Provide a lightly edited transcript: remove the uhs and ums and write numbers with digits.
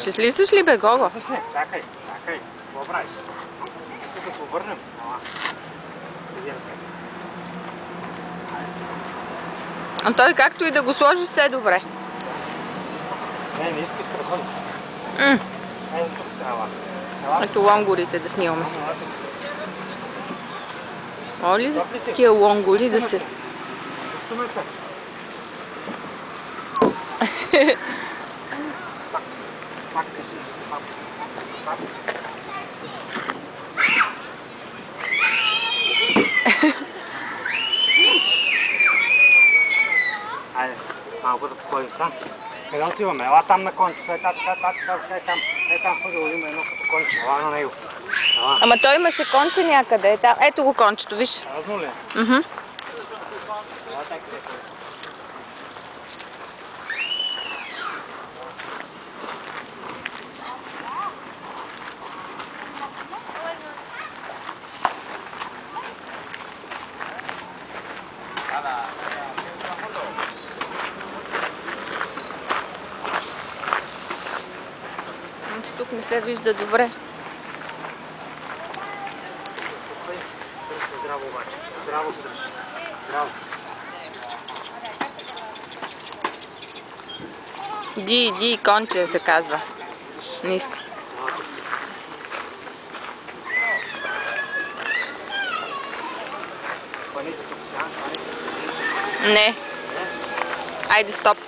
Ще слизаш ли, бе, Гого? Чакай. Какво правиш? Искаш да се обърнем? А той както и да го сложиш, все е добре. Не иска да ходи. Ето тук сега. Ето лонгорите да снимаме. Моли ли такива лонгори да се... Пустаме се. Пак кажи. Пак. Айде, малко да походим сам. Къде отиваме? Ела там на кончето. Е там, ходило има едно като конче. Ела на него. Ама той имаше конче някъде. Ето го кончето, виж. Разно ли? Ела така. Тук не се вижда добре. Здраво обаче. Здраво се дръж. Здраво. Ди, конче се казва. Не иска. Не. Айде, стоп.